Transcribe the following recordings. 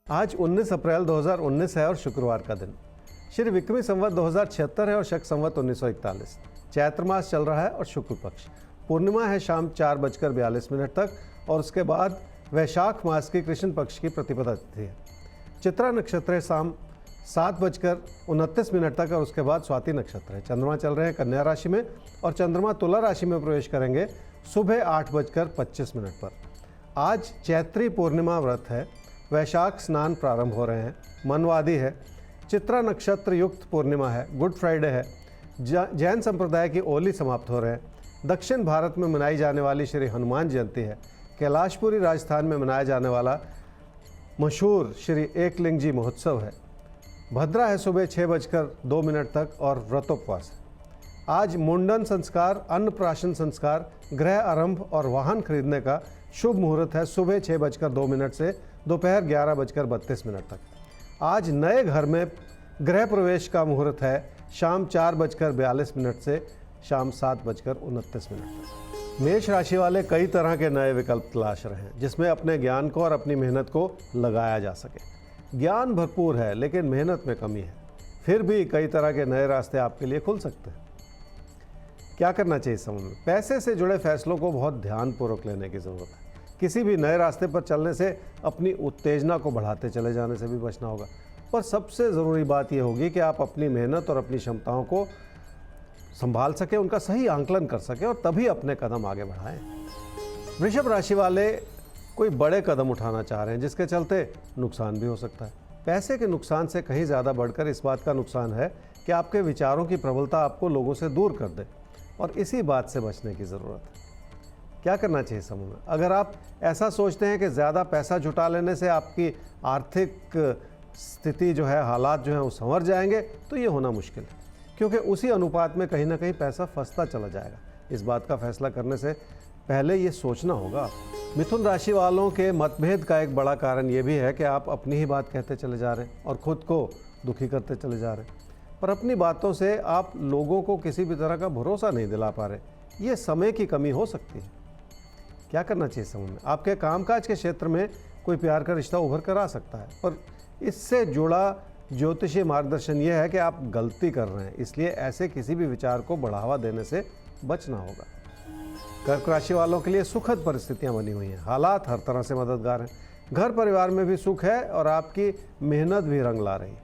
आज 19 अप्रैल 2019 है और शुक्रवार का दिन। श्री विक्रमी संवत 2076 है और शक संवत 1941। चैत्र मास चल रहा है और शुक्ल पक्ष। पूर्णिमा है शाम 4:42 तक और उसके बाद वैशाख मास की कृष्ण पक्ष की प्रतिपदा तिथि है। चित्रा नक्षत्र है शाम 7:29 तक और उसके बाद स्वाति नक्षत्र है। चंद्रमा चल रहे हैं कन्या राशि में और चंद्रमा तुला राशि में प्रवेश करेंगे सुबह 8:25 पर। आज चैत्री पूर्णिमा व्रत है। वैशाख स्नान प्रारंभ हो रहे हैं। मनवादी है। चित्रा नक्षत्र युक्त पूर्णिमा है। गुड फ्राइडे है। जैन संप्रदाय की ओली समाप्त हो रहे हैं। दक्षिण भारत में मनाई जाने वाली श्री हनुमान जयंती है। कैलाशपुरी राजस्थान में मनाया जाने वाला मशहूर श्री एकलिंग जी महोत्सव है। भद्रा है सुबह 6:02 तक और व्रतोपवास है। आज मुंडन संस्कार, अन्नप्राशन संस्कार, गृह आरंभ और वाहन खरीदने का शुभ मुहूर्त है सुबह 6:02 से दोपहर 11:32 तक। आज नए घर में गृह प्रवेश का मुहूर्त है शाम 4:42 से शाम 7:29 तक। मेष राशि वाले कई तरह के नए विकल्प तलाश रहे हैं जिसमें अपने ज्ञान को और अपनी मेहनत को लगाया जा सके। ज्ञान भरपूर है लेकिन मेहनत में कमी है। फिर भी कई तरह के नए रास्ते आपके लिए खुल सकते हैं। क्या करना चाहिए इस समय में? पैसे से जुड़े फैसलों को बहुत ध्यानपूर्वक लेने की ज़रूरत है। किसी भी नए रास्ते पर चलने से अपनी उत्तेजना को बढ़ाते चले जाने से भी बचना होगा। पर सबसे ज़रूरी बात यह होगी कि आप अपनी मेहनत और अपनी क्षमताओं को संभाल सकें, उनका सही आंकलन कर सकें और तभी अपने कदम आगे बढ़ाएं। वृषभ राशि वाले कोई बड़े कदम उठाना चाह रहे हैं जिसके चलते नुकसान भी हो सकता है। पैसे के नुकसान से कहीं ज़्यादा बढ़कर इस बात का नुकसान है कि आपके विचारों की प्रबलता आपको लोगों से दूर कर दे और इसी बात से बचने की ज़रूरत है। क्या करना चाहिए समूह में? अगर आप ऐसा सोचते हैं कि ज़्यादा पैसा जुटा लेने से आपकी आर्थिक स्थिति जो है, हालात जो हैं वो संवर जाएंगे, तो ये होना मुश्किल है क्योंकि उसी अनुपात में कहीं ना कहीं पैसा फंसता चला जाएगा। इस बात का फैसला करने से पहले ये सोचना होगा। मिथुन राशि वालों के मतभेद का एक बड़ा कारण ये भी है कि आप अपनी ही बात कहते चले जा रहे हैं और ख़ुद को दुखी करते चले जा रहे हैं, पर अपनी बातों से आप लोगों को किसी भी तरह का भरोसा नहीं दिला पा रहे। ये समय की कमी हो सकती है। क्या करना चाहिए समूह में? आपके कामकाज के क्षेत्र में कोई प्यार का रिश्ता उभर कर आ सकता है, पर इससे जुड़ा ज्योतिषीय मार्गदर्शन ये है कि आप गलती कर रहे हैं, इसलिए ऐसे किसी भी विचार को बढ़ावा देने से बचना होगा। कर्क राशि वालों के लिए सुखद परिस्थितियां बनी हुई हैं। हालात हर तरह से मददगार हैं। घर परिवार में भी सुख है और आपकी मेहनत भी रंग ला रही है।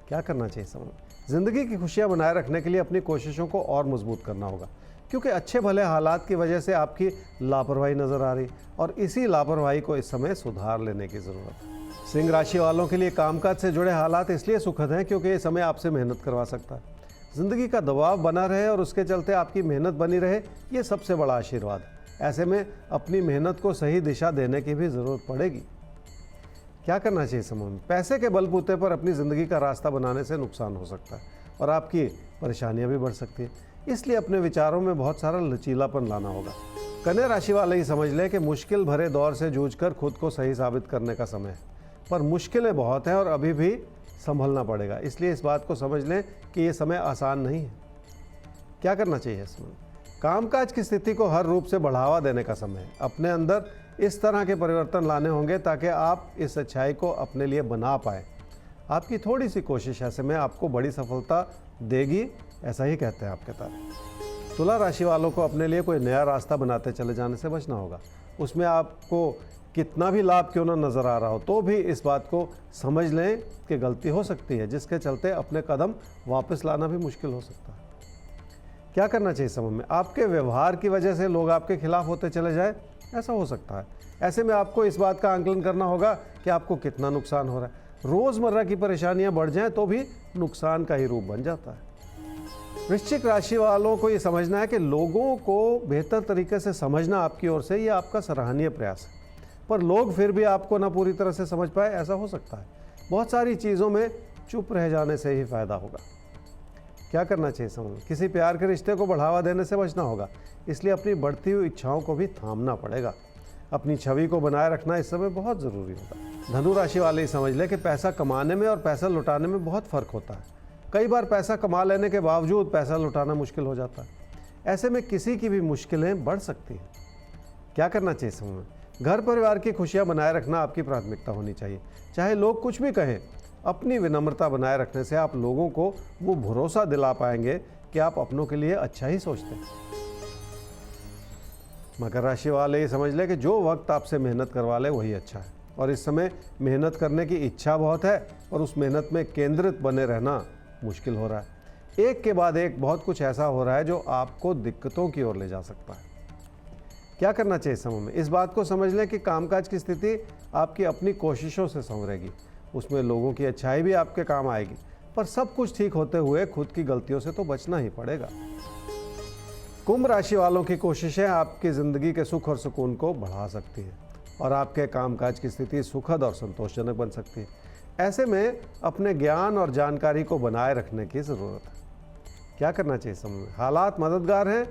क्या करना चाहिए समूह? ज़िंदगी की खुशियां बनाए रखने के लिए अपनी कोशिशों को और मजबूत करना होगा क्योंकि अच्छे भले हालात की वजह से आपकी लापरवाही नज़र आ रही और इसी लापरवाही को इस समय सुधार लेने की ज़रूरत है। सिंह राशि वालों के लिए कामकाज से जुड़े हालात इसलिए सुखद हैं क्योंकि ये समय आपसे मेहनत करवा सकता है। ज़िंदगी का दबाव बना रहे और उसके चलते आपकी मेहनत बनी रहे, ये सबसे बड़ा आशीर्वाद है। ऐसे में अपनी मेहनत को सही दिशा देने की भी ज़रूरत पड़ेगी। क्या करना चाहिए समूह में? पैसे के बलबूते पर अपनी ज़िंदगी का रास्ता बनाने से नुकसान हो सकता है और आपकी परेशानियां भी बढ़ सकती है, इसलिए अपने विचारों में बहुत सारा लचीलापन लाना होगा। कन्या राशि वाले ही समझ लें कि मुश्किल भरे दौर से जूझकर खुद को सही साबित करने का समय है, पर मुश्किलें बहुत हैं और अभी भी संभलना पड़ेगा, इसलिए इस बात को समझ लें कि ये समय आसान नहीं है। क्या करना चाहिए इसमें? कामकाज की स्थिति को हर रूप से बढ़ावा देने का समय है। अपने अंदर इस तरह के परिवर्तन लाने होंगे ताकि आप इस अच्छाई को अपने लिए बना पाएँ। आपकी थोड़ी सी कोशिश ऐसे में आपको बड़ी सफलता देगी, ऐसा ही कहते हैं आपके तारे। तुला राशि वालों को अपने लिए कोई नया रास्ता बनाते चले जाने से बचना होगा। उसमें आपको कितना भी लाभ क्यों ना नज़र आ रहा हो तो भी इस बात को समझ लें कि गलती हो सकती है जिसके चलते अपने कदम वापस लाना भी मुश्किल हो सकता है। क्या करना चाहिए समझ में? आपके व्यवहार की वजह से लोग आपके खिलाफ होते चले जाए, ऐसा हो सकता है। ऐसे में आपको इस बात का आंकलन करना होगा कि आपको कितना नुकसान हो रहा है। रोज़मर्रा की परेशानियां बढ़ जाएं तो भी नुकसान का ही रूप बन जाता है। वृश्चिक राशि वालों को ये समझना है कि लोगों को बेहतर तरीके से समझना आपकी ओर से ये आपका सराहनीय प्रयास है, पर लोग फिर भी आपको ना पूरी तरह से समझ पाए, ऐसा हो सकता है। बहुत सारी चीज़ों में चुप रह जाने से ही फायदा होगा। क्या करना चाहिए समझ? किसी प्यार के रिश्ते को बढ़ावा देने से बचना होगा, इसलिए अपनी बढ़ती हुई इच्छाओं को भी थामना पड़ेगा। अपनी छवि को बनाए रखना इस समय बहुत ज़रूरी होगा। धनु राशि वाले ही समझ लें कि पैसा कमाने में और पैसा लुटाने में बहुत फ़र्क होता है। कई बार पैसा कमा लेने के बावजूद पैसा लुटाना मुश्किल हो जाता है। ऐसे में किसी की भी मुश्किलें बढ़ सकती हैं। क्या करना चाहिए समूह में? घर परिवार की खुशियां बनाए रखना आपकी प्राथमिकता होनी चाहिए। चाहे लोग कुछ भी कहें, अपनी विनम्रता बनाए रखने से आप लोगों को वो भरोसा दिला पाएंगे कि आप अपनों के लिए अच्छा ही सोचते हैं। मकर राशि वाले ये समझ ले कि जो वक्त आपसे मेहनत करवा ले वही अच्छा है, और इस समय मेहनत करने की इच्छा बहुत है और उस मेहनत में केंद्रित बने रहना मुश्किल हो रहा है। एक के बाद एक बहुत कुछ ऐसा हो रहा है जो आपको दिक्कतों की ओर ले जा सकता है। क्या करना चाहिए इस समय में? इस बात को समझ लें कि कामकाज की स्थिति आपकी अपनी कोशिशों से संवरेगी, उसमें लोगों की अच्छाई भी आपके काम आएगी, पर सब कुछ ठीक होते हुए खुद की गलतियों से तो बचना ही पड़ेगा। कुंभ राशि वालों की कोशिशें आपकी ज़िंदगी के सुख और सुकून को बढ़ा सकती है और आपके कामकाज की स्थिति सुखद और संतोषजनक बन सकती है। ऐसे में अपने ज्ञान और जानकारी को बनाए रखने की ज़रूरत है। क्या करना चाहिए समय में? हालात मददगार हैं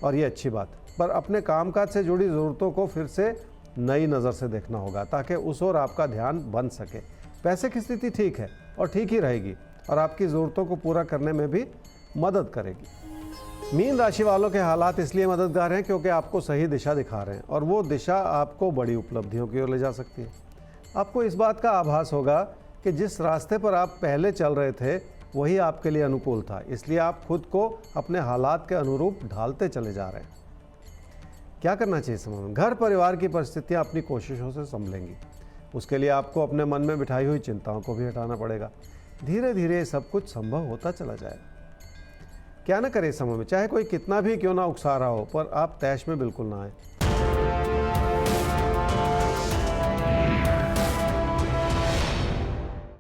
और ये अच्छी बात है, पर अपने कामकाज से जुड़ी ज़रूरतों को फिर से नई नज़र से देखना होगा ताकि उस ओर आपका ध्यान बन सके। पैसे की स्थिति ठीक है और ठीक ही रहेगी और आपकी ज़रूरतों को पूरा करने में भी मदद करेगी। मीन राशि वालों के हालात इसलिए मददगार हैं क्योंकि आपको सही दिशा दिखा रहे हैं और वो दिशा आपको बड़ी उपलब्धियों की ओर ले जा सकती है। आपको इस बात का आभास होगा कि जिस रास्ते पर आप पहले चल रहे थे वही आपके लिए अनुकूल था, इसलिए आप खुद को अपने हालात के अनुरूप ढालते चले जा रहे हैं। क्या करना चाहिए समय में? घर परिवार की परिस्थितियां अपनी कोशिशों से संभलेंगी। उसके लिए आपको अपने मन में बिठाई हुई चिंताओं को भी हटाना पड़ेगा। धीरे धीरे सब कुछ संभव होता चला जाएगा। क्या ना करें इस समय में? चाहे कोई कितना भी क्यों ना उकसा रहा हो, पर आप तैश में बिल्कुल ना आए।